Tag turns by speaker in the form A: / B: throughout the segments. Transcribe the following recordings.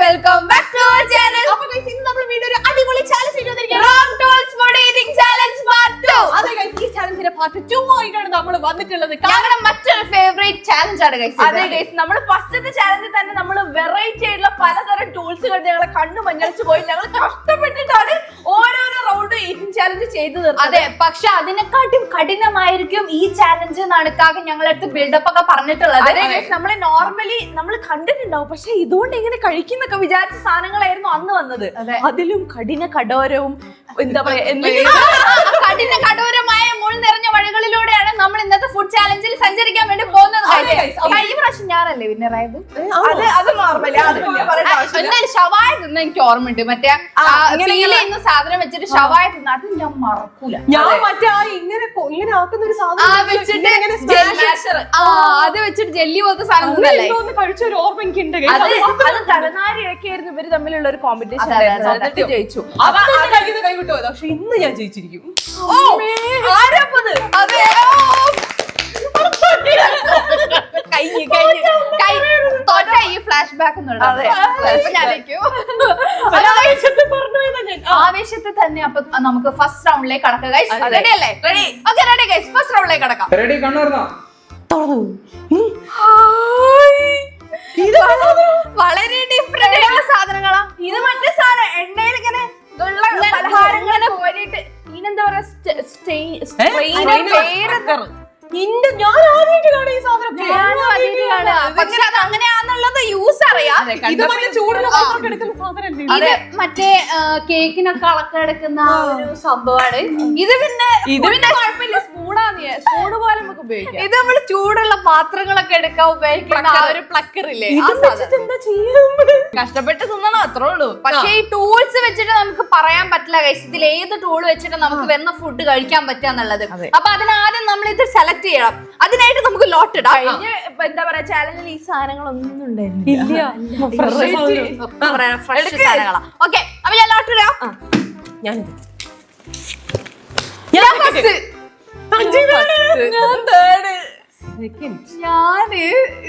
A: Welcome back to our channel.
B: അപ്പോൾ guys ഇന്ന് നമ്മൾ വീഡിയോ ഒരു അടിപൊളി ചാലഞ്ച് ചെയ്തിരിക്കുകയാണ്.
A: Wrong tools food eating challenge part 2.
B: അതെ ഗയ്സ് ഈ ചാലഞ്ചിന്റെ പാർട്ട് 2 ആയിട്ടാണ് നമ്മൾ വന്നിട്ടുള്ളത്.
A: ഞങ്ങളുടെ മറ്റൊരു ഫേവറേറ്റ് ചാലഞ്ച് ആണ് ഗയ്സ്.
C: അതെ ഗയ്സ് നമ്മൾ ഫസ്റ്റത്തെ ചാലഞ്ചിൽ തന്നെ നമ്മൾ വെറൈറ്റി ആയിട്ടുള്ള പലതരം ടൂൾസ് കണ്ട് ഞങ്ങളെ കണ്ണു മഞ്ഞളിച്ചു പോയി. ഞങ്ങൾ കഷ്ടപ്പെട്ടിട്ടാണ് ഓരോരോ റൗണ്ട് ഈറ്റിംഗ് ചാലഞ്ച് ചെയ്തു തീർത്തത്.
A: അതെ, പക്ഷെ അതിനെക്കാട്ടും കഠിനമായിരിക്കും ഈ ചാലഞ്ച് നടക്കാതെ ഞങ്ങളടുത്ത് ബിൽഡപ്പ് ഒക്കെ പറഞ്ഞിട്ടുള്ളത്.
C: അതെ ഗയ്സ് നമ്മൾ നോർമലി നമ്മൾ കണ്ടിട്ടുണ്ടാവും, പക്ഷെ ഇതുകൊണ്ട് എങ്ങനെ കഴിക്കുന്നൊക്കെ വിചാരിച്ച സാധനങ്ങളായിരുന്നു അന്ന് വന്നത്. അതിലും കഠിന കഠോരവും എന്താ പറയാ
A: കഠിന കഠോരമായ മുൾ നിറഞ്ഞ വഴികളിലൂടെയാണ് നമ്മൾ ഇന്നത്തെ ഫുഡ് ചാലഞ്ചിൽ സഞ്ചരിക്കാൻ വേണ്ടി പോകുന്നത്. ഈ പ്രാവശ്യം ഞാനല്ലേ വിന്നറായത്.
C: അത് നോർമലി
A: എന്തായാലും ഷവായ തിന്ന എനിക്ക് ഓർമ്മയുണ്ട്. മറ്റേ സാധനം വെച്ചിട്ട് ഷവായ തിന്ന അത് ഞാൻ മറക്കൂല.
B: ഞാൻ മറ്റേ ഇങ്ങനെ ആക്കുന്ന ഒരു
A: അത് വെച്ചിട്ട് ജെല്ലി പോലത്തെ സാധനം
B: കഴിച്ച ഒരു ഓർമ്മ എനിക്കുണ്ട്.
C: അത് തലനാരിഴക്കായിരുന്നു ഇവര് തമ്മിലുള്ള ഒരു കോമ്പറ്റീഷൻ. ജയിച്ചു
B: കൈവിട്ടു പോയത്. പക്ഷെ ഇന്ന് ഞാൻ ജയിച്ചിരിക്കും.
A: ആവേശത്തെ തന്നെ. അപ്പൊ നമുക്ക് ഫസ്റ്റ് റൗണ്ടിലേക്ക് കടക്കാം. റെഡി അല്ലേ? ഓക്കേ, റെഡി ഗൈസ്, ഫസ്റ്റ് റൗണ്ടിലേക്ക് കടക്കാം.
D: റെഡി, കണ്ണുറന്നോ?
A: വളരെ ഡിഫറെന്റ് ആയിട്ടുള്ള സാധനങ്ങളാ
C: ഇത്. മറ്റേ സാധനം എണ്ണയിൽ ഇങ്ങനെ പലഹാരങ്ങളെ പോയിട്ട് ഇതിനെന്താ പറയാ
B: ഞാൻ ആദ്യമായിട്ട് കാണാം ഈ സാധനം.
A: പക്ഷെ അത് അങ്ങനെയാന്നുള്ളത് യൂസ് അറിയാം.
B: ഇത് മറ്റേ ചൂടുള്ള പാത്രമൊക്കെ എടുക്കുന്ന സാധനമല്ലേ?
A: ഇത് മറ്റേ കേക്കിനൊക്കെ അളക്കെടുക്കുന്ന ഒരു സംഭവമാണ്. ഇത് പിന്നെ
C: കുഴപ്പമില്ല, സ്പൂണ് പോലെ നമുക്ക് ഉപയോഗിക്കാം.
A: ഇത് നമ്മള് ചൂടുള്ള പാത്രങ്ങളൊക്കെ എടുക്കാൻ ഉപയോഗിക്കുന്ന ആ ഒരു പ്ലക്കർ ഇല്ലേ, ആ സാധനം.
B: എന്താ ചെയ്യാൻ
A: കഷ്ടപ്പെട്ട് തിന്നണം, അത്രേ ഉള്ളൂ. പക്ഷെ ഈ ടൂൾസ് വെച്ചിട്ട് നമുക്ക് പറയാൻ പറ്റില്ല ഗൈസ്, ഇതിൽ ഏത് ടൂൾ വെച്ചിട്ട് നമുക്ക് വരുന്ന ഫുഡ് കഴിക്കാൻ പറ്റുക എന്നുള്ളത്. അപ്പൊ അതിനാദ്യം നമ്മൾ ഇത് സെലക്ട് ചെയ്യണം. അതിനായിട്ട് നമുക്ക് ലോട്ട് ഇടാം.
C: എന്താ പറയാ ചാലഞ്ചിൽ ഈ സാധനങ്ങളൊന്നും ഉണ്ടായിരുന്നില്ല.
A: ഫ്രഷ് സാധനങ്ങളാ. ഓക്കെ, അപ്പൊ ഞാൻ ലോട്ട് ഇടാം. ഞാന്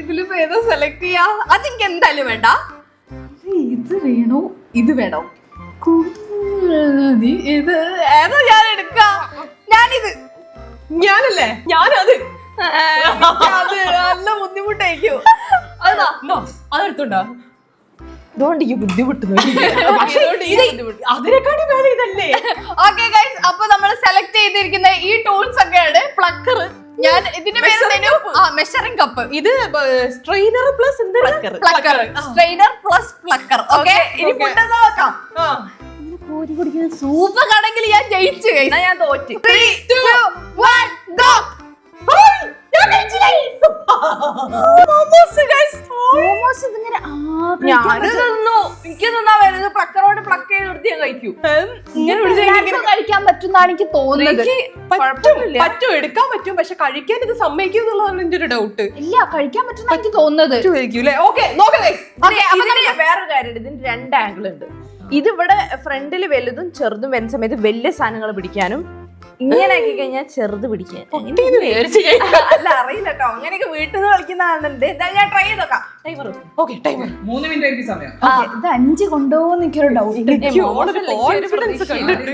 A: ഇതില് ഏതാ സെലക്ട് ചെയ്യാ? അതെനിക്ക് എന്തായാലും വേണ്ട. ഇത് വേണോ ഇത് വേണോ? ഇത് ഏതാ ഞാൻ എടുക്കാം? ഞാനിത്.
B: ഞാനല്ലേ? ഞാനത്
C: നല്ല ബുദ്ധിമുട്ടായിരിക്കും.
B: അതെടുത്തോണ്ടാ അതുകൊണ്ട് ഈ ബുദ്ധിമുട്ടുന്നു. അതിനെക്കാട്ടി വേറെ ഇതല്ലേ?
A: ഓക്കെ ഗൈസ്, അപ്പൊ നമ്മൾ സെലക്ട് ചെയ്തിരിക്കുന്ന ഈ ടൂൾസ് ഒക്കെയാണ് പ്ലക്കർ. ഞാൻ ഇതിന്റെ പേര് മെഷറിംഗ് കപ്പ്.
B: ഇത് strainer plus
A: plucker. Strainer plus plucker. Okay,
C: ഇനി ഫുഡ് നോക്കാം.
A: കോരി കുടിക്കുന്ന സൂപ്പർ കടങ്കിൽ ഞാൻ ജയിച്ചു.
C: ഞാൻ തോറ്റ്.
A: 3, 2, 1 ഗോ.
C: എനിക്ക് തിന്നാ വരുന്നത് പ്ലക്കറോട് പ്ലക്ക് ചെയ്ത് എടുത്ത് ഞാൻ കഴിക്കൂ.
A: കഴിക്കാൻ പറ്റുന്നാണ് എനിക്ക് തോന്നുന്നത്.
B: പറ്റും, എടുക്കാൻ പറ്റും, പക്ഷെ കഴിക്കാൻ ഇത് സമ്മതിക്കും എന്നുള്ളതാണ് എന്റെ ഒരു ഡൗട്ട്.
A: ഇല്ല, കഴിക്കാൻ പറ്റുന്ന എനിക്ക് തോന്നുന്നത്.
C: വേറൊരു കാര്യം, ഇതിന് 2 ആംഗിൾ ഉണ്ട്. ഇതിവിടെ ഫ്രണ്ടില് വലുതും ചെറുതും വരുന്ന സമയത്ത് വലിയ സാധനങ്ങൾ പിടിക്കാനും, ഇങ്ങനെ ആക്കി കഴിഞ്ഞാൽ ചെറുത് പിടിക്കാൻ. അല്ല, അറിയില്ല കേട്ടോ, അങ്ങനെയൊക്കെ വീട്ടിൽ നിന്ന് കളിക്കുന്ന ആളുണ്ട്. ഞാൻ ട്രൈ ചെയ്ത് നോക്കാം. ടൈമർ
D: 3 മിനിറ്റ് സമയം.
A: ഇത് 5 കൊണ്ടോന്ന് എനിക്കൊരു ഡൗട്ട്.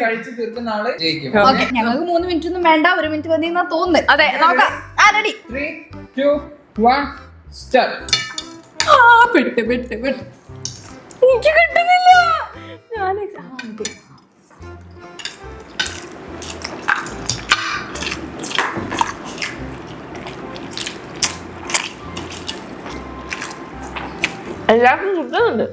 D: കഴിച്ചു തീർക്കുന്ന ആള് ജയിക്കും.
A: ഞങ്ങൾക്ക് 3 മിനിറ്റ് ഒന്നും വേണ്ട, 1 മിനിറ്റ് മതി എന്നാ തോന്നുന്നത്.
C: അതെ, നോക്കാം.
A: റെഡി?
D: 3, 2, 1 സ്റ്റാർട്ട്.
C: എനിക്ക് കിട്ടുന്നില്ല. ഞാൻ എല്ലാവർക്കും കിട്ടുന്നുണ്ട്.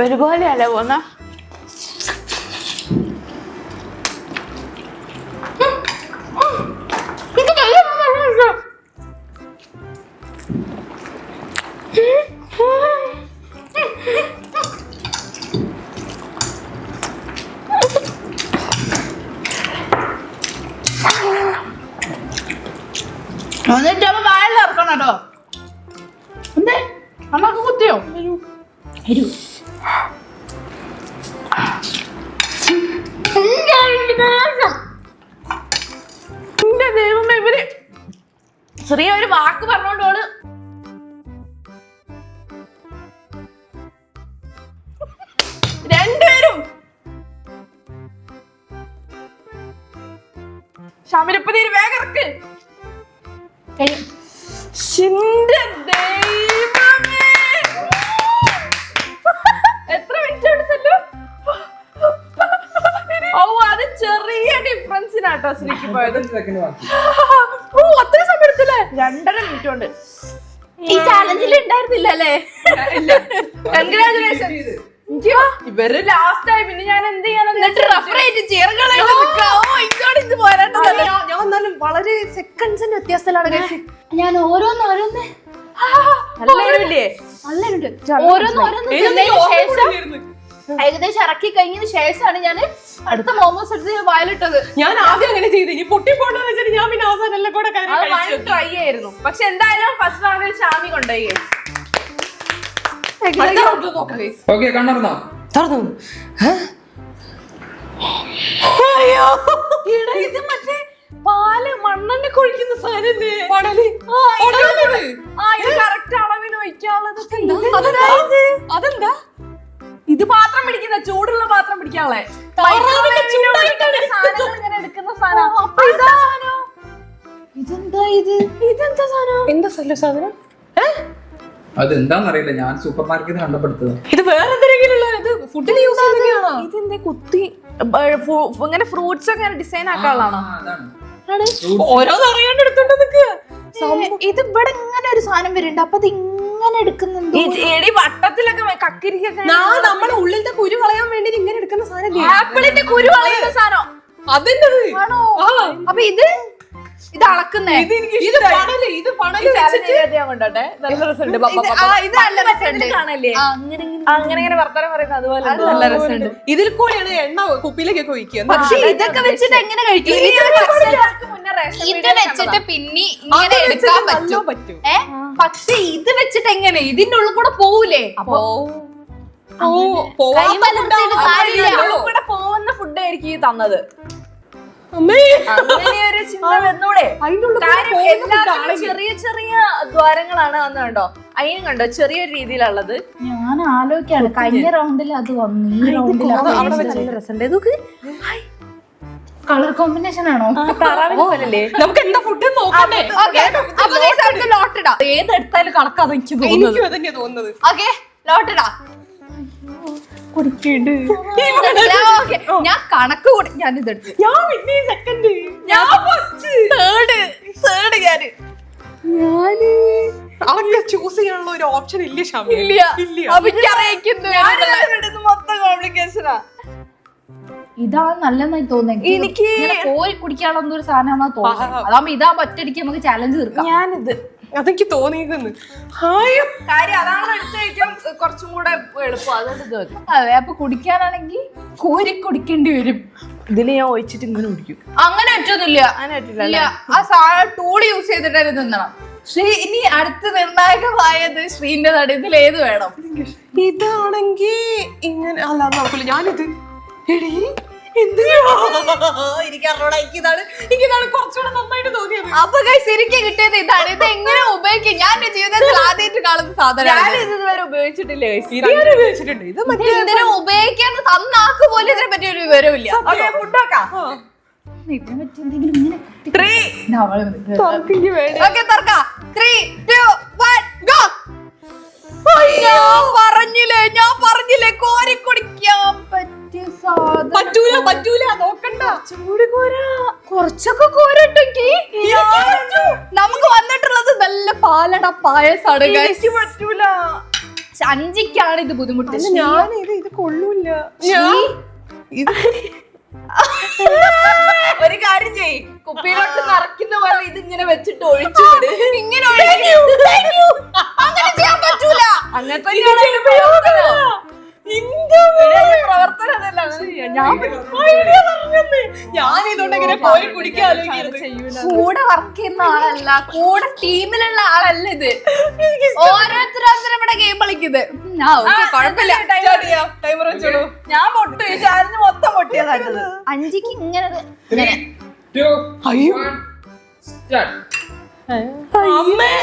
C: ഒരുപോലെയല്ല പോന്ന.
A: എന്നിട്ട് അപ്പൊ വാഴ ഇറക്കണം കേട്ടോ. എന്തേ അമ്മക്ക് കുത്തിയോ? എരു
C: എന്റെ ദൈവമേ, ഇവര് ചെറിയ ഒരു വാക്ക് പറഞ്ഞോണ്ടോള് രണ്ടുപേരും ഷാമിലിപ്പതി വേഗം ഇറക്ക്. എന്റെ ദൈവമേ, എത്ര മിനിറ്റ് എടുത്തല്ലോ? ഓ, അത് ചെറിയ ഡിഫറൻസിനാട്ടോ ശ്രീക്ക് പോയത്.
D: 15 സെക്കൻഡ് ബാക്കി.
C: ഓ, അത്രയും സമയം എടുത്തില്ലേ? 2.5 മിനിറ്റ് കൊണ്ട്.
A: ഈ ചാലഞ്ചിൽ ഉണ്ടായിരുന്നില്ല അല്ലേ?
C: കൺഗ്രാജുലേഷൻ. ഇവര് ലാസ്റ്റ് ആയി, പിന്നെ ഞാൻ എന്ത് ചെയ്യാനാ?
B: ഞാൻ എന്നാലും വളരെ സെക്കൻഡ്സിന്റെ വ്യത്യാസത്തിലാണ് കഴിച്ചത്.
A: ഞാൻ ഓരോന്ന്
C: നല്ലല്ലേ?
A: ഏകദേശം ഇറക്കി കഴിഞ്ഞതിന് ശേഷമാണ് ഞാൻ അടുത്ത മോമോസ് എടുത്ത് വയലിട്ടത്.
B: ഞാൻ ആദ്യം അങ്ങനെ ചെയ്തു, ഇനി പൊട്ടിപ്പോണ്ടെന്ന് വെച്ചിട്ട് ഞാൻ പിന്നെ അവസാനം എല്ലാം കൂടെ
C: ട്രൈ ആയിരുന്നു. പക്ഷെ എന്തായാലും ഫസ്റ്റ് റൗണ്ടിൽ ഷാമി കൊണ്ടുപോയി.
D: ഓക്കെ, കണ്ണുറന്നോ?
C: ഇത് മറ്റേ പാല് മണ്ണെണ്ണ കൊഴിക്കുന്ന സാധനല്ലേ? ഇത് കറക്റ്റ് അളവിന് ഒഴിക്കാനുള്ളത്.
B: അതെന്താ?
C: ഇത് പാത്രം പിടിക്കുന്ന, ചൂടുള്ള പാത്രം പിടിക്കാനുള്ളേ സാധനങ്ങൾ ഇങ്ങനെ എടുക്കുന്ന സാധനം.
A: ഇതെന്താ ഇത്?
C: ഇതെന്താ സാധനം?
B: എന്താ സാധനം?
D: അതെന്താന്നറിയില്ല, ഞാൻ സൂപ്പർ മാർക്കറ്റിൽ കണ്ടപ്പെടുത്തത്.
B: ഇത് വേറെ എന്തെങ്കിലും ഇത് ഫുഡിന് യൂസ് ചെയ്യുന്നതാണോ?
C: ഇതെന്താ കുത്തി ഇങ്ങനെ ഫ്രൂട്ട്സ് ഒക്കെ ഡിസൈൻ ആക്കാനുള്ളതാണോ?
D: അതാണ്
B: ഓരോന്ന് അറിയാണ്ട് എടുത്തോണ്ട് നിൽക്കുക.
A: ഇത് ഇവിടെ ഇങ്ങനെ ഒരു സാധനം വരുന്നുണ്ട്, അപ്പൊ ഇത് ഇങ്ങനെ എടുക്കുന്നുണ്ട്.
C: എടി വട്ടത്തിലൊക്കെ കക്കിരിക്കൊക്കെ
B: നമ്മുടെ ഉള്ളിലത്തെ കുരു കളയാൻ വേണ്ടി ഇങ്ങനെ എടുക്കുന്ന സാധനം.
C: ആപ്പിളിന്റെ കുരു കളയുന്ന സാധനം.
B: അതിന്റെ
A: ആണോ? അപ്പൊ ഇത് അളക്കുന്നേ.
B: ഇത്
C: കൊണ്ടോട്ടെ, നല്ല രസമുണ്ട്.
A: ഇത് നല്ല രസമുണ്ട്.
C: കാണല്ലേ അങ്ങനെ ഇങ്ങനെ വർത്തമാനം പറയുന്നത് അതുപോലെ
A: അത് നല്ല രസമുണ്ട്.
B: ഇതിൽ കൂടെയാണ് എണ്ണ കുപ്പിയിലേക്കൊക്കെ ഒഴിക്കുക.
A: പക്ഷെ ഇതൊക്കെ വെച്ചിട്ട് എങ്ങനെ കഴിക്കും? ഇത് വെച്ചിട്ട് പിന്നെ ഇങ്ങനെ എടുക്കാൻ പറ്റും. പക്ഷെ ഇത് വെച്ചിട്ട് എങ്ങനെ? ഇതിന്റെ ഉള്ളിൽ കൂടെ പോവൂലേ?
C: പോകുന്ന ഫുഡ് ആയിരിക്കും ഈ തന്നത്. അങ്ങനെ ഒരു ചിന്ത വന്നൂടെ? എല്ലാവർക്കും ചെറിയ ചെറിയ ദ്വാരങ്ങളാണ് വന്നത്. കണ്ടോ, അതിനും കണ്ടോ ചെറിയൊരു രീതിയിലുള്ളത്.
A: ഞാൻ ആലോചിക്കാണ്, കഴിഞ്ഞ റൗണ്ടിൽ അത് വന്നു, ഈ റൗണ്ടിൽ
C: നല്ല രസമുണ്ട്.
A: കളർ കോമ്പിനേഷൻ ആണോ?
C: താറാവിന് പോലല്ലേ?
B: നമുക്ക് എന്താ ഫുഡ് നോക്കണ്ടേ?
A: ലോട്ടിടാ.
C: ഏതെടുത്താലും കണക്കാതെ എനിക്ക്
B: എനിക്കും അതന്നെയാ തോന്നുന്നത്.
A: ഓക്കെ, ലോട്ടിടാ. ഞാൻ കണക്ക് കൂടി ഞാൻ ഇതെടുത്തു.
B: ഞാൻ പിന്നെ സെക്കൻഡ്,
A: ഞാൻ തേർഡ്
B: അവർക്ക് ചൂസ് ചെയ്യാനുള്ള ഒരു ഓപ്ഷൻ ഇല്ല ഷാമി.
C: മൊത്തം കോംപ്ലിക്കേഷനാ.
A: ഇതാണ് നല്ലതായി തോന്നുന്നത്
C: എനിക്ക്.
A: കോരി കുടിക്കാനുള്ള ഒരു സാധനം തോന്നുന്നത്. അതാകുമ്പോ ഇതാ ഒറ്റയടിക്ക് നമുക്ക് ചാലഞ്ച് തീർക്കാം.
C: ഞാനിത്
B: അതെനിക്ക് തോന്നിയിരിക്കുന്നു.
C: കാര്യം അതാണ് എടുത്ത് കഴിക്കാൻ കുറച്ചും കൂടെ എളുപ്പം. അതുകൊണ്ട്
A: അതെ, അപ്പൊ കുടിക്കാനാണെങ്കിൽ കോരി കുടിക്കേണ്ടി വരും.
C: ഇതില് ഞാൻ ഒഴിച്ചിട്ട് ഇങ്ങനെ കുടിക്കും.
A: അങ്ങനെ പറ്റൊന്നുമില്ല. ഇല്ല, ആ സാധനം ടൂൾ യൂസ് ചെയ്തിട്ട് തിന്നണം. ശ്രീ, ഇനി അടുത്ത നിർണായകമായത് ശ്രീന്റെ നടി. ഇതിൽ ഏത് വേണം?
B: ഇതാണെങ്കിൽ ഇങ്ങനെ അല്ല, നോക്കില്ല. ഞാനിത് എനിക്കിതാണ് കുറച്ചുകൂടെ നന്നായിട്ട് തോന്നിയത്.
A: അപ്പൊ ശരിക്കും കിട്ടിയത് ഇതാണ്. ഇത് എങ്ങനെ ഉപയോഗിക്കും? ഞാൻ എന്റെ ജീവിതത്തിൽ ആദ്യമായിട്ട് കാണുന്ന സാധനം.
C: ഞാൻ ഇതുവരെ ഉപയോഗിച്ചിട്ടില്ല.
B: ഉപയോഗിച്ചിട്ടുണ്ട്. ഇത്
A: ഇതിനെ ഉപയോഗിക്കാൻ തന്നാക്ക് പോലും ഇതിനെ പറ്റി ഒരു വിവരമില്ല.
C: ഫുഡാക്കാം.
A: ഇതിനെ പറ്റി എന്തെങ്കിലും ഇങ്ങനെ ഞാൻ പറഞ്ഞില്ലേ കോരി കുടിക്കാൻ പറ്റിയ
B: പറ്റൂല പറ്റൂല, നോക്കണ്ട.
A: കുറച്ചൊക്കെ കോരട്ടെങ്കിൽ നമുക്ക് വന്നിട്ടുള്ളത് നല്ല പാലട പായസാണ്.
C: പറ്റൂല.
A: അഞ്ചിക്കാണ് ഇത് ബുദ്ധിമുട്ട്.
B: ഞാൻ ഇത് കൊള്ളൂല.
C: ഒരു കാര്യം ചെയ്യ്, കുപ്പിയിലോട്ട് നിറയ്ക്കുന്ന പോലെ ഇത് ഇങ്ങനെ വെച്ചിട്ട് ഒഴിച്ചു. ഇങ്ങനെ
B: പിടിക്കാൻ ആലോചിക്കരുത്.
A: കൂടെ വർക്ക് ചെയ്യുന്ന ആളല്ല, കൂടെ ടീമിലുള്ള ആളല്ല ഇത്. ഓരോരുത്തരും ഇവിടെ ഗെയിം കളിക്കുന്നത്. കുഴപ്പമില്ല.
B: ടൈമർ വെച്ചോളൂ.
C: ഞാൻ പൊട്ടു ചാരിന് മൊത്തം പൊട്ടിയതായിട്ടത്.
A: അഞ്ചിക്ക് ഇങ്ങനെ
D: 3, 2, 1, start.
B: അമ്മേ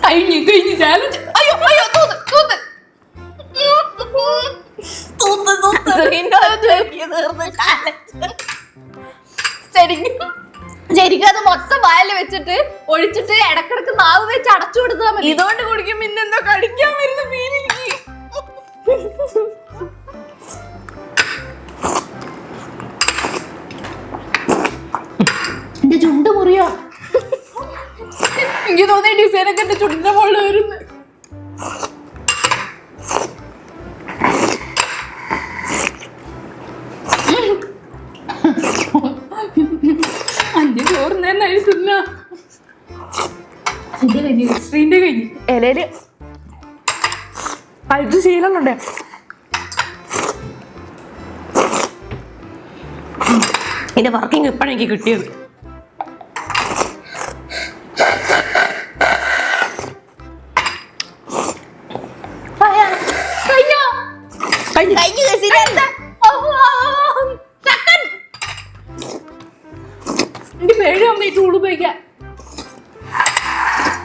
A: കഴിഞ്ഞു ചാലഞ്ച്. അയ്യോ അയ്യോ തൂത്ത് തൂത്ത് ശരിക്കും അത് മൊത്തം വായല് വെച്ചിട്ട് ഒഴിച്ചിട്ട് ഇടക്കിടക്ക് നാവ് വെച്ച് അടച്ചു കൊടുത്താൽ മതി.
C: ഇതുകൊണ്ട് കുടിക്കും പിന്നെന്തോ കടിക്കാൻ വരുന്ന ഫീൽ എനിക്ക്.
A: എന്റെ ചുണ്ട് മുറിയോ? എനിക്ക് തോന്നിയ ഡിസൈനൊക്കെ എന്റെ ചുണ്ടിന്റെ മുകളിൽ വരുന്നു. അഞ്ച് ചോറ് തന്നെ തിന്ന. ശ്രീന്റെ കഴിഞ്ഞ്
C: ഇലയില് ഇത് ശീലമുണ്ടേ.
B: എന്റെ വർക്കിംഗ് എപ്പോഴാണ് എനിക്ക് കിട്ടിയത്.
A: എന്റെ പേടിയാവുന്ന ഈ ടൂൾ ഉപയോഗിക്കാൻ.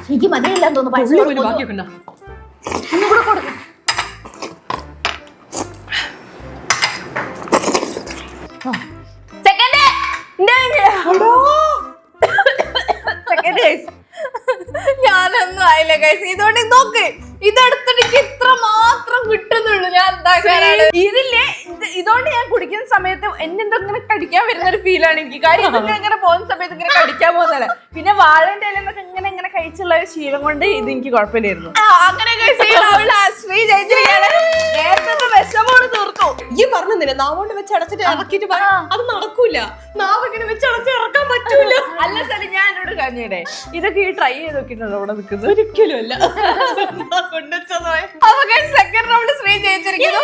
A: എനിക്ക് മതിയില്ലാന്ന് തോന്നുന്നു. പൈസ
B: ബാക്കിയൊക്കെ ഉണ്ടോ?
A: ഒന്നുകൂടെ കൊടുക്കും. ഞാനൊന്നും ആയില്ല ഗൈസ്. ഇതുകൊണ്ട് നോക്ക്, ഇതെടുത്തിട്ട് ഇത്ര മാത്രം കിട്ടുന്നുള്ളൂ. ഞാൻ
C: ഇതില്ലേ ഇതുകൊണ്ട് ഞാൻ കുടിക്കുന്ന സമയത്ത് എന്നെന്തോ ഇങ്ങനെ കടിക്കാൻ വരുന്ന ഒരു ഫീലാണ് എനിക്ക്. കാര്യം ഇതിങ്ങനെ ഇങ്ങനെ പോകുന്ന സമയത്ത് ഇങ്ങനെ കടിക്കാൻ പോകുന്നതല്ല. പിന്നെ വാഴന്റെ ഇലന്നൊക്കെ ഇങ്ങനെ ഇങ്ങനെ കഴിച്ചുള്ള ഒരു ശീലം കൊണ്ട് ഇത് എനിക്ക് കുഴപ്പമില്ലായിരുന്നു.
A: അങ്ങനെ ശ്രീ ജയിച്ചിരിക്കുകയാണ്. നേരത്തെ വിഷമോട് തീർത്തു.
B: ഈ പറഞ്ഞില്ലേ നാവോണ്ട് വെച്ച് അടച്ചിട്ട് ഇറക്കിട്ട് അത് നടക്കൂല. നാവ് ഇങ്ങനെ വെച്ച് അടച്ച് ഇറക്കാൻ പറ്റൂല.
C: അല്ല സ്ഥലം ഞാൻ എന്നോട് കഴിഞ്ഞേ ഇതൊക്കെ ഈ ട്രൈ ചെയ്ത് നോക്കിയിട്ടുണ്ടോ ഇവിടെ നിൽക്കുന്നത്?
B: ഒരിക്കലും അല്ല.
A: അപ്പൊ സെക്കൻഡ് റൗണ്ട് ശ്രീ ജയിച്ചിരിക്കുന്നു.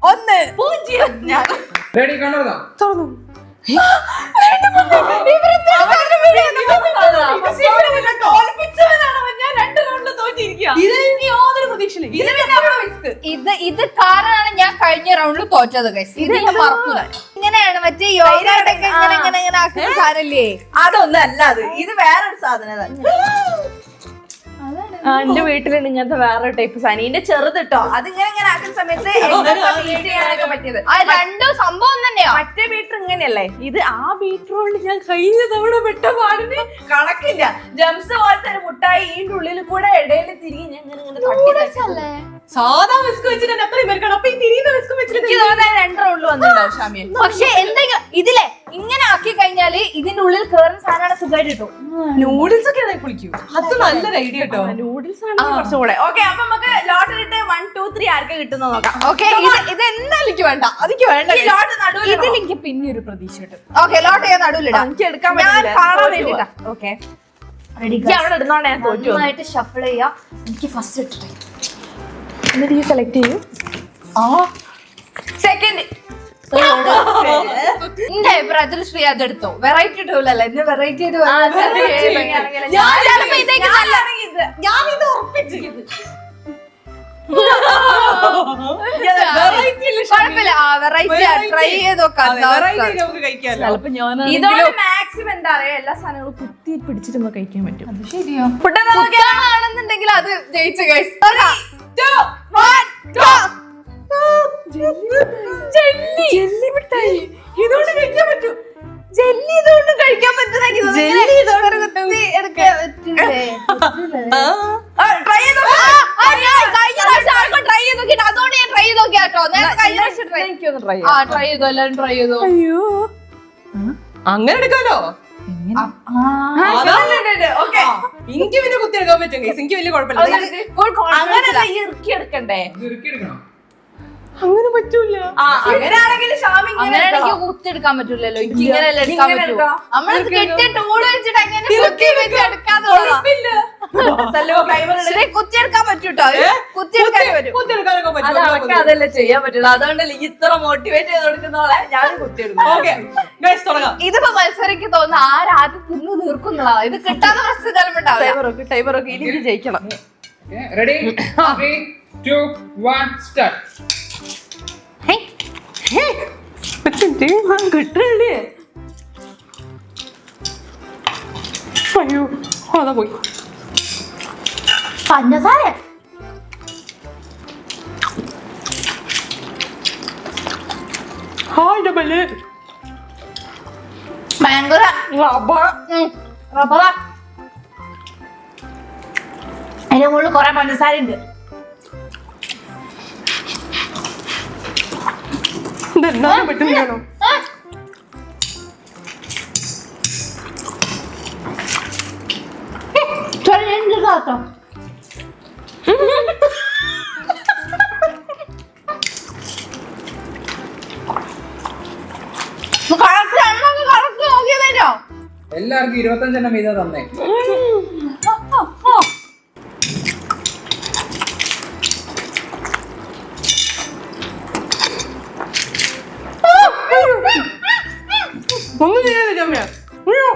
A: 1-0. ഞാൻ
D: Ready, കണ്ണുറന്നോ?
A: ഇത് കാരണമാണ് ഞാൻ കഴിഞ്ഞ റൗണ്ടിൽ തോറ്റത് ഗൈസ്. ഇത് ഞാൻ മറക്കൂല. ഇങ്ങനെയാണ് മറ്റേ യോഗയൊക്കെ ഇങ്ങനെ ആക്കുന്ന സാധനല്ലേ?
C: അതൊന്നും അല്ല അത്. ഇത് വേറൊരു സാധനം. എന്റെ വീട്ടിലുണ്ട് ഇങ്ങനത്തെ വേറെ ടൈപ്പ് സാധനം. ഇതിന്റെ ചെറുതിട്ടോ അതിങ്ങനെ ഇങ്ങനെ ആക്കുന്ന സമയത്ത് പറ്റിയത്.
A: രണ്ടും സംഭവം തന്നെയാ.
C: മറ്റേ ബീറ്റർ ഇങ്ങനെയല്ലേ ഇത്. ആ ബീറ്റർ കൊണ്ട് ഞാൻ കഴിഞ്ഞ തവണ പെട്ട പാടിന് കണക്കില്ല. ജംസ് പോലത്തെ ഒരു മുട്ടായി ഇതിന്റെ ഉള്ളിൽ കൂടെ ഇടയിൽ തിരികെ ഞാൻ ഇങ്ങനെ
B: സാധാ വിസ്ക് വെച്ചിട്ട് അത്രയും പേർക്കാണ്. അപ്പൊ ഈ തിരിയുന്ന വിസ്ക് വെച്ചിട്ട്
C: 2 റൗണ്ടിൽ വന്നിട്ടുണ്ടാവും ഷാമിയൻ.
A: പക്ഷെ എന്തെങ്കിലും ഇതിലെ ഇങ്ങനെ ആക്കി കഴിഞ്ഞാല് ഇതിന്റെ ഉള്ളിൽ കേറുന്ന സാധനമാണ് സുഖമായിട്ട് കിട്ടും.
B: നൂഡിൽസ് ഒക്കെ ആണെങ്കിൽ കുളിക്കൂ. അത് നല്ലൊരു ഐഡിയ കേട്ടോ.
C: നൂഡിൽസ് ആണ് കുറച്ചുകൂടെ. ഓക്കെ അപ്പൊ നമുക്ക് ലോട്ടറി ഇട്ട് 1, 2, 3 ആർക്ക് കിട്ടുന്ന നോക്കാം.
A: ഓക്കെ ഇത് എന്തായാലും എനിക്ക് വേണ്ട. അതിക്ക് വേണ്ട. ഇതിൽ എനിക്ക് പിന്നെ ഒരു പ്രതീക്ഷ കിട്ടും. ഓക്കെ ലോട്ട് ചെയ്യാൻ നടുവിലിടാം.
C: എനിക്ക് എടുക്കാൻ
A: ഞാൻ
C: പറ്റില്ല.
A: കാണാൻ വേണ്ടിട്ടാ.
C: ഓക്കെ അവിടെ ഇടുന്നോണ്ട് ഞാൻ തോറ്റു.
A: നന്നായിട്ട് ഷഫിൾ ചെയ്യാം. എനിക്ക് ഫസ്റ്റ് ഇട്ടിട്ട്
C: എന്നിട്ട് ഈ സെലക്ട് ചെയ്യും.
A: സെക്കൻഡ് എന്റെ അഭിപ്രായത്തിൽ ശ്രീ അതെടുത്തോ. വെറൈറ്റി ടൂലല്ല ഇന്ന് വെറൈറ്റി ആയിട്ട്
B: ഞാനിത് ഉറപ്പിച്ചു.
A: കുഴപ്പമില്ല. വെറൈറ്റി ട്രൈ ചെയ്ത് നോക്കാം.
B: നമുക്ക് കഴിക്കാമല്ലോ.
C: ഇതോടെ മാക്സിമം എന്താ പറയാ എല്ലാ സാധനങ്ങളും കുത്തി പിടിച്ചിട്ട് നമുക്ക് കഴിക്കാൻ പറ്റും.
A: ശരിയോ? ആണെന്നുണ്ടെങ്കിൽ അത് ജയിച്ചു ഗൈസ്.
C: ജെല്ലി മിഠായി ഇതുകൊണ്ട് കഴിക്കാൻ പറ്റും.
A: ജെല്ലി ഇതുകൊണ്ട് കഴിക്കാൻ പറ്റുന്നെങ്കിൽ അതുകൊണ്ട് ഞാൻ ട്രൈ ചെയ്ത് നോക്കിയാട്ടോ.
C: എനിക്കൊന്ന് ട്രൈ
A: ട്രൈ ചെയ്തോ. എല്ലാരും ട്രൈ ചെയ്തോ.
C: അയ്യോ
B: അങ്ങനെ എടുക്കാലോ.
C: ഓക്കെ
B: എനിക്ക് പിന്നെ കുത്തിയെടുക്കാൻ പറ്റും. എനിക്ക് വലിയ കുഴപ്പമില്ല.
C: അങ്ങനെയല്ല ഇറുക്കി എടുക്കണ്ടേ?
D: ഇത് ഇറുക്കിയെടുക്കണം.
B: അങ്ങനെ പറ്റൂല.
C: അങ്ങനെയാണെങ്കിൽ ഷാമി
A: അങ്ങനെ എനിക്ക് കുത്തിയെടുക്കാൻ പറ്റൂലല്ലോ. എനിക്ക് ഇങ്ങനെയല്ല എടുക്കാൻ
C: ഇങ്ങനെ
A: പറ്റൂ.
C: എടുക്കാം.
A: നമ്മള് കെട്ടിയ ടൂള് വെച്ചിട്ട് എങ്ങനെ കുത്തി വെച്ച് എടുക്കാന്നുള്ളതാ. ശരി, കുത്തിയെടുക്കാൻ പറ്റൂട്ടോ. കുത്തിയെടുക്കാൻ പറ്റും.
B: കുത്തിയെടുക്കാനൊക്കെ
C: അത് അവർക്ക് അതല്ലേ ചെയ്യാൻ പറ്റുള്ളൂ. അതുകൊണ്ടല്ലേ ഈ ഇത്ര മോട്ടിവേറ്റ് ചെയ്ത് കൊടുക്കുന്നവളെ ഞാൻ കുത്തിയെടുക്കും.
B: ഓക്കെ ഗൈസ് തുടങ്ങാം.
A: ഇതിപ്പോ മത്സരിക്ക് തോന്നുന്നു ആരാദ്യം തിന്നു തീർക്കുന്നതാ. ഇത് കിട്ടാത്ത പ്രശ്നം ചിലപ്പോ
C: ടൈമറൊക്കെ എനിക്ക് ജയിക്കണം.
D: Ready? 3, 2, 1, start.
C: കിട്ടണ്ടേ?
B: അയ്യോ അതാ പോയി.
A: പഞ്ചസാര
B: ഹായ് ഡബിള്
A: ഭയങ്കര റബ്ബറാ. അതിന്റെ മുകളിൽ കൊറേ പഞ്ചസാര ഉണ്ട്.
B: ഇതെന്തായാലും പറ്റുന്നില്ലാണോ?
A: കേട്ടോ
D: എല്ലാവർക്കും 25 വീതം തന്നേ.
B: ഒന്നും ചെയ്യാനില്ല ജമ്യ. അയ്യോ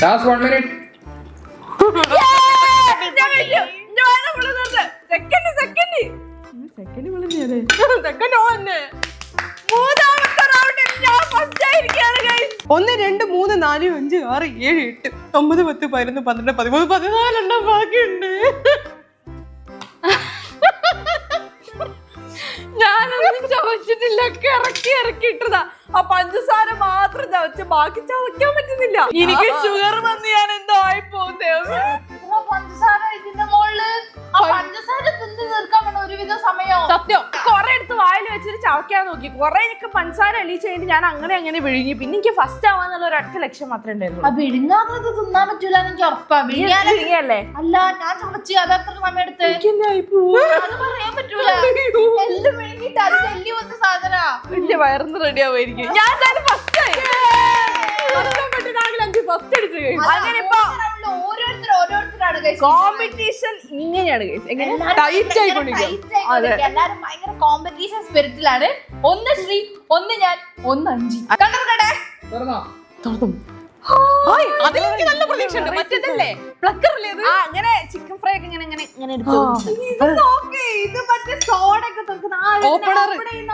D: Last 1 minute.
B: ഒന്ന് 2 3 4 5 6 7 8 9 10 11 12 13 14 എണ്ണം ബാക്കിയുണ്ട്.
C: ഞാനൊന്നും ചവച്ചിട്ടില്ല. ഇറക്കിയിട്ടതാ. ആ പഞ്ചസാര മാത്രം ചവച്ച് ബാക്കി ചവയ്ക്കാൻ പറ്റുന്നില്ല. എനിക്ക് ഷുഗർ വന്ന് ഞാൻ എന്തോ ആയി പോകുന്നേ.
A: പഞ്ചസാര ഇതിന്റെ മുകളില് ആ പഞ്ചസാര തിന്ന് തീർക്കാൻ വേണ്ട ഒരുവിധ സമയം.
C: സത്യം കൊറേ എടുത്ത് വായിൽ വെച്ചിട്ട് ചവയ്ക്കാൻ നോക്കി. കൊറേ എനിക്ക് പഞ്ചസാര എളീച്ച് കഴിഞ്ഞിട്ട് ഞാൻ അങ്ങനെ വിഴുങ്ങി. പിന്നെ എനിക്ക് ഫസ്റ്റ് ആവാന്നുള്ള ഒരു 8 ലക്ഷം മാത്രമേ ഉണ്ടായിരുന്നുള്ളൂ.
A: വിഴുങ്ങാത്തത് തിന്നാൻ പറ്റൂല എനിക്ക് ഉറപ്പാ.
C: വിഴുങ്ങിയല്ലേ?
A: അല്ല ഞാൻ ചവച്ച് അതത്ര സമയം എടുത്ത് അത് പറയാൻ പറ്റൂല. എല്ലാം വിഴുങ്ങിട്ട് അത് ചെല്ലി വന്ന സാധന
C: വലിയ വയറിന്ന് റെഡി ആവുമായിരിക്കും. ഞാൻ ഫസ്റ്റ് ആയി. ഫസ്റ്റ് അടിച്ചു. അങ്ങനെ ഇപ്പൊ
A: ഓരോരുത്തരാണ്
C: കോമ്പറ്റീഷൻ ഇങ്ങനെയാണ്.
A: എല്ലാരും ഭയങ്കര കോമ്പറ്റീഷൻ സ്പിരിറ്റിലാണ്. ഒന്ന് ശ്രീ, ഒന്ന് ഞാൻ, ഒന്ന് അഞ്ചി. കണ്ടേ
D: തുറന്നോ?
B: അതിലെനിക്ക് നല്ല പ്രതീക്ഷ ഉണ്ട്. മറ്റേതല്ലേ പ്ലക്കറല്ലേ അത്?
C: അങ്ങനെ ചിക്കൻ ഫ്രൈ ഒക്കെ ഇങ്ങനെ എടുത്തു.
A: ഇത് നോക്ക്, ഇത് മറ്റേ സോഡ ഒക്കെ തുറക്കുന്ന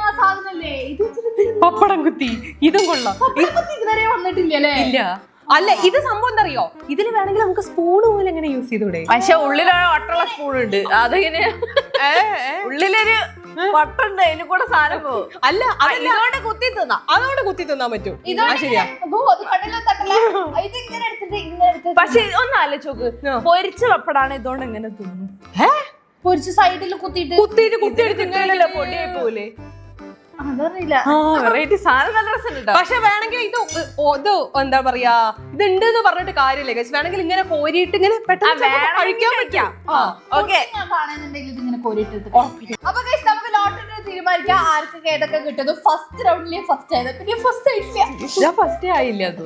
A: ആ സാധനല്ലേ ഇത്.
B: പപ്പടം കുത്തി ഇതും കൊള്ളാം.
A: ഇതുവരെ വന്നിട്ടില്ലല്ലേ?
B: ഇല്ല. അല്ല ഇത് സംഭവം എന്താ അറിയോ, ഇതിൽ വേണമെങ്കിൽ നമുക്ക് സ്പൂൺ പോലെ എങ്ങനെ യൂസ് ചെയ്തൂടെ?
C: പക്ഷെ ഉള്ളിലൊരു വട്ടുള്ള സ്പൂൺ ഉണ്ട്. അതിങ്ങനെ ഉള്ളിലൊരു വട്ടുണ്ട്, അതിന് കൂടെ സാധനം പോകും.
B: അല്ല
C: അതുകൊണ്ട് കുത്തി തിന്നാം.
B: അതുകൊണ്ട് കുത്തി തിന്നാൻ പറ്റും. ശരിയാ.
C: പക്ഷെ ഒന്ന് ആലോചിച്ചോക്ക്, പൊരിച്ച പപ്പടാണ് ഇതുകൊണ്ട് എങ്ങനെ തിന്നു?
A: പൊരിച്ച് സൈഡിൽ കുത്തിയിട്ട്
C: തിന്നല്ലോ, പൊടിയായി പോലെ.
A: അതറിയില്ല.
C: വെറൈറ്റി സാധനം നല്ല രസമുണ്ട്.
B: പക്ഷെ വേണമെങ്കിൽ ഇത് എന്താ പറയാ, ഇത് ഉണ്ട് എന്ന് പറഞ്ഞിട്ട് കാര്യമില്ല. വേണമെങ്കിൽ ഇങ്ങനെ കോരിയിട്ട് ഇങ്ങനെ പെട്ടെന്ന് കഴിക്കാൻ പറ്റാം.
A: അപ്പൊ നമുക്ക് ലോട്ടറി തീരുമാനിക്കാം ആർക്കൊക്കെ ഏതൊക്കെ കിട്ടുന്നു. ഫസ്റ്റ് റൗണ്ടിലെ ഫസ്റ്റ് ആയത്, പിന്നെ ഫസ്റ്റ് ആയിട്ടില്ല.
C: ഞാൻ ഫസ്റ്റ് ആയില്ല. അത്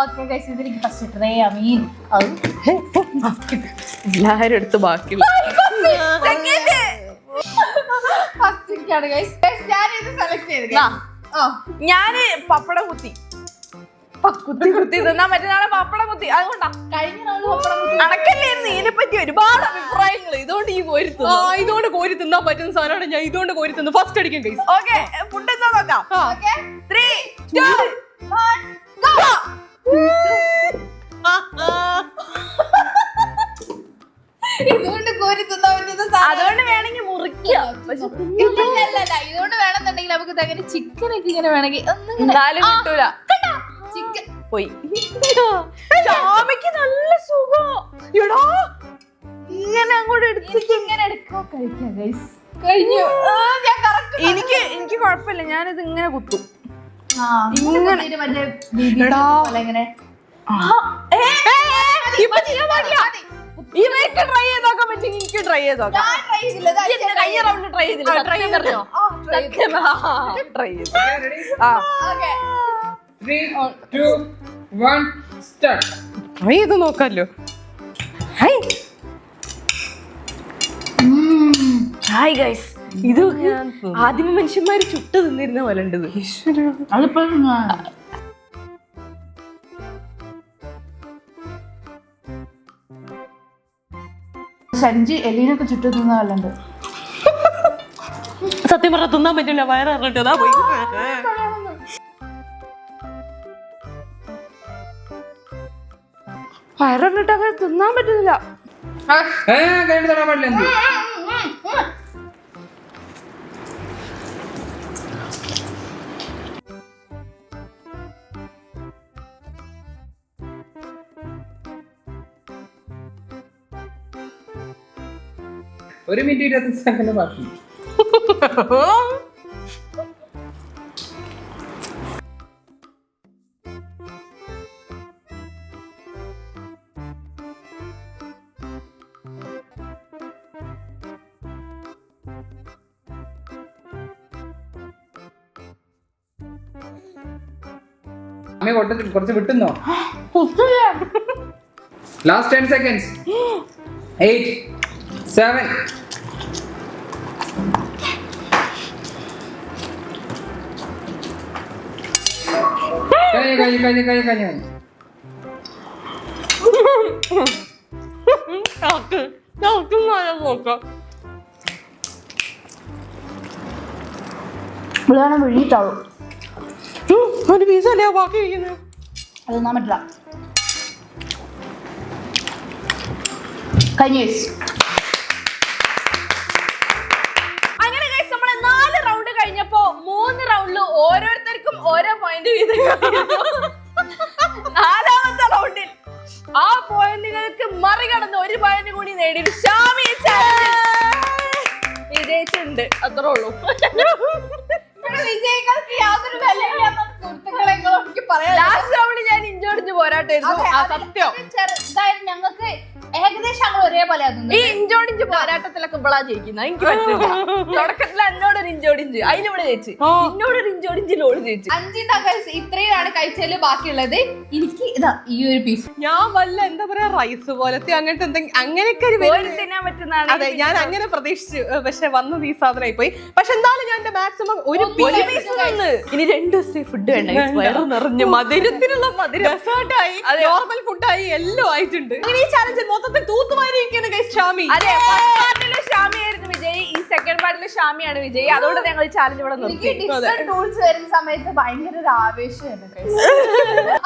A: ഓക്കെ ഗൈസ്, ഇതിലേക്ക് ഫസ്റ്റ് ഇട്ടേ അമീൻ.
C: എല്ലാരും എടുത്ത് ബാക്കിയുള്ള ഞാന് പപ്പടം കുത്തി തിന്നാൻ പറ്റുന്ന പപ്പടം കുത്തി. അതുകൊണ്ടാ
A: കഴിഞ്ഞ നാള് പപ്പടം കുത്തി
C: അണക്കല്ലായിരുന്നു. ഇതിനെ പറ്റി ഒരുപാട് അഭിപ്രായങ്ങൾ. ഇതുകൊണ്ട് ഈ കോരി
B: ഇതുകൊണ്ട് കോരി തിന്നാൻ പറ്റുന്ന സാധനമാണ്. ഞാൻ ഇതുകൊണ്ട് കോരി തിന്നു. ഫസ്റ്റ് അടിക്കും ഗൈസ്.
C: ഓക്കെ, ഫുഡ് എന്താ നോക്കാം. 3, 2, 1 go.
A: ഇതുകൊണ്ട് കോരി തിന്നാൻ പറ്റുന്ന
C: അതുകൊണ്ട് വേണമെങ്കിൽ മുറിക്കാം.
A: ഇതുകൊണ്ട് വേണമെന്നുണ്ടെങ്കിൽ നമുക്ക് അങ്ങനെ ചിക്കനൊക്കെ ഇങ്ങനെ വേണമെങ്കിൽ
C: എന്തായാലും കിട്ടൂല.
A: ചിക്കൻ
C: പോയി. ഷാമിക്ക് നല്ല സുഖം. എടാ ഇങ്ങനെ അങ്ങോട്ട് എടുത്തിട്ട്
A: ഇങ്ങനെ എടുക്കാൻ കഴിക്കാം ഗൈസ്. കഴിഞ്ഞു. ഞാൻ correct
C: എനിക്ക് കുഴപ്പമില്ല, ഞാനിത് ഇങ്ങനെ കുത്തും.
A: ഇങ്ങനെ കുത്തിയിട്ട് മറ്റേ ബീബി പോലെ ഇങ്ങനെ.
C: ഇപ്പൊ ചെയ്യാൻ പാടില്ല. ഇവർക്ക് ട്രൈ ചെയ്ത് നോക്കാൻ പറ്റുമെങ്കിൽ എനിക്ക് ട്രൈ ചെയ്ത് നോക്കാം.
A: ഞാൻ try ചെയ്തില്ല. ഇതാ ഞാൻ
C: കഴിഞ്ഞ റൗണ്ട് ട്രൈ ചെയ്തില്ല. ട്രൈ ചെയ്തോ?
A: try ചെയ്തു.
C: ട്രൈ ചെയ്തു.
D: ready?
A: Okay.
D: 3, 2, 1, start.
B: ട്രൈ ചെയ്ത് നോക്കാലോ.
C: ഹായ് ഗൈസ്, ഇത് ആദ്യമേ മനുഷ്യന്മാര് ചുട്ട് തിന്നിരുന്ന പോലെ ഉണ്ട് ഇത്.
A: അതിപ്പോ സഞ്ജി എലീനൊക്കെ ചുറ്റും തിന്നാറുണ്ട്.
B: സത്യം പറഞ്ഞാൽ തിന്നാൻ പറ്റില്ല, വയറിറങ്ങിട്ട് അതാ പോയി.
C: വയറിട്ടൊക്കെ തിന്നാൻ പറ്റുന്നില്ല.
D: കഴിഞ്ഞ തൊടാൻ പാടില്ല എന്ത്? ഒരു മിനിറ്റ് 25 സെക്കൻഡ് ബാക്കി. അമ്മ കുറച്ച് വിട്ടുന്നോ? Last 10 seconds. 8, 7. കഴിഞ്ഞു.
A: ഇവിടെ വിഴിയിട്ടാവും.
B: ഒരു പീസല്ലേ ബാക്കി ഇരിക്കുന്നത്.
A: അത് തിന്നാൻ പറ്റില്ല. കഴിഞ്ഞു.
C: അങ്ങനെ ഗൈസ് നമ്മള് 4 റൗണ്ട് കഴിഞ്ഞപ്പോ 3 റൗണ്ടിൽ ഓരോരുത്തർക്കും ഓരോ പോയിന്റ് വീതം കിട്ടിയിരുന്നു. 4ാമത്തെ റൗണ്ടിൽ ആ പോയിന്റുകൾക്ക് മറികടന്ന് 1 പോയിന്റ് കൂടി നേടിയിട്ട് ഷാമി വിജയിച്ചിട്ടുണ്ട്. അത്രേ ഉള്ളൂ.
A: വിജയികൾക്ക് യാതൊരു വിലയില്ലാത്ത സുഹൃത്തുക്കളെ എനിക്ക് പറയാം.
C: ലാസ്റ്റ് റൗണ്ടിൽ ഞാൻ ഇഞ്ചോടിച്ച് പോരാട്ടായിരുന്നു.
B: സത്യം.
A: ചെറുതായിട്ട് ഞങ്ങൾക്ക് ഏകദേശം ഞങ്ങൾ ഒരേപോലെ
C: ഈ ഇഞ്ചോടിഞ്ച് പോരാട്ടത്തിലൊക്കെ ഇവളാ ജയിക്കുന്ന. എനിക്ക് പറ്റില്ല. തുടക്കത്തിൽ എന്നോടൊരു ഇഞ്ചോടിഞ്ച്, അതിലിവിടെ ജയിച്ചു. എന്നോടൊരു ഇഞ്ചോടിഞ്ചിൽ ഓടി ജയിച്ചു.
A: 5 ഇത്രയാണ് കഴിച്ചാല് ബാക്കിയുള്ളത്. എനിക്ക് ഇതാ ഈ ഒരു പീസ്.
B: ഞാൻ വല്ല എന്താ പറയാ റൈസ് പോലത്തെ അങ്ങനത്തെ എന്തെങ്കിലും അങ്ങനെയൊക്കെ ഒരു
C: ഓടി തിന്നാൻ പറ്റുന്നതാണ്.
B: അതെ, ഞാൻ അങ്ങനെ പ്രതീക്ഷിച്ചു. പക്ഷെ വന്നത് ഈ സാധനമായി പോയി. പക്ഷെ എന്തായാലും ഞാൻ മാക്സിമം ഒരു
C: പീസ് തിന്ന്. ഇനി 2 ദിവസത്തെ ഫുഡ് വേണ്ട. വയറ് നിറഞ്ഞ് മധുരത്തിനുള്ള മധുരം,
B: ഡെസേർട്ടായി, നോർമൽ ഫുഡായി, എല്ലാം ആയിട്ടുണ്ട്. അങ്ങനെ ഈ ചാലഞ്ച് മൊത്തത്തിൽ തൂത്തുമാരിയിരിക്കുകയാണ് ഗൈസ് ഷാമി.
C: അതെ, ഫസ്റ്റ് പാർട്ടില് ഷാമിയായിരുന്നു വിജയ്, ഈ സെക്കൻഡ് പാർട്ടില് ഷാമിയാണ് വിജയ്. അതുകൊണ്ട് ഞങ്ങൾ ഈ ചാലഞ്ച് ഇവിടെ
A: എനിക്ക്
C: നിർത്തി.
A: ഡിഫറെന്റ് ടൂൾസ് വരുന്ന സമയത്ത് ഭയങ്കര ഒരു ആവേശമാണ്.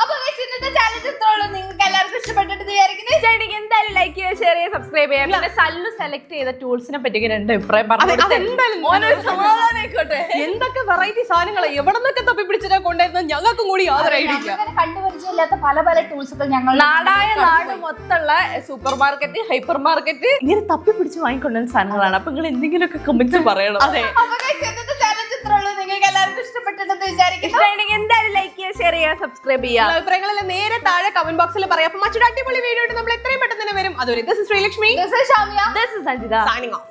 A: അപ്പൊ guys, ഇന്നത്തെ ചാലഞ്ച് ഇത്രയുള്ളൂ. നിങ്ങൾക്ക് എല്ലാവർക്കും ഇഷ്ടപ്പെട്ടിട്ട് വിചാരിക്കുന്നത്
C: എന്തായാലും ലൈക്ക് ചെയ്യുക, ഷെയർ ചെയ്യുക, സബ്സ്ക്രൈബ് ചെയ്യുക. പിന്നെ സല്ലു സെലക്ട് ചെയ്ത ടൂൾസിനെ പറ്റി 2 അഭിപ്രായം പറഞ്ഞു.
B: എന്തൊക്കെ വെറൈറ്റി സാധനങ്ങൾ എവിടെ നിന്നൊക്കെ തപ്പി പിടിച്ചിട്ടാ കൊണ്ടുവരുന്നത് ഞങ്ങൾക്കും കൂടി യാതൊരു ഐഡിയ ഇല്ല.
A: അങ്ങനെ കണ്ടുപരിചയമില്ലാത്ത പല പല ടൂൾസ് ഒക്കെ ഞങ്ങൾ
C: നാടായ നാട് മൊത്തമുള്ള സൂപ്പർ മാർക്കറ്റ്, ഹൈപ്പർ മാർക്കറ്റ് ഇങ്ങനെ തപ്പി പിടിച്ച് വാങ്ങിക്കൊണ്ടുവരുന്ന സാധനങ്ങളാണ്. അപ്പൊ നിങ്ങൾ എന്തെങ്കിലുമൊക്കെ കമന്റ്സ് പറയണം. അതെ,
A: അപ്പൊ guys, ഇന്നത്തെ ചാലഞ്ച് ഇത്രയുള്ളൂ. നിങ്ങൾക്ക് എല്ലാവർക്കും ഇഷ്ടപ്പെട്ടിട്ടെന്ന് വിചാരിക്കുന്നു.
C: എന്തായാലും ലൈക്ക് ചെയ്യുക, ഷെയർ ചെയ്യുക, സബ്സ്ക്രൈബ് ചെയ്യുക.
B: അഭിപ്രായങ്ങളെല്ലാം നേരെ താഴെ കമന്റ് ബോക്സിൽ പറയാം. അപ്പൊ മറ്റൊരു അടിപൊളി വീഡിയോ നമ്മൾ എത്രയും പെട്ടെന്ന് തന്നെ വരും. അതുവരെ this is Sreelakshmi,
A: This is Shamya.
C: This is Sanjita.
B: signing off.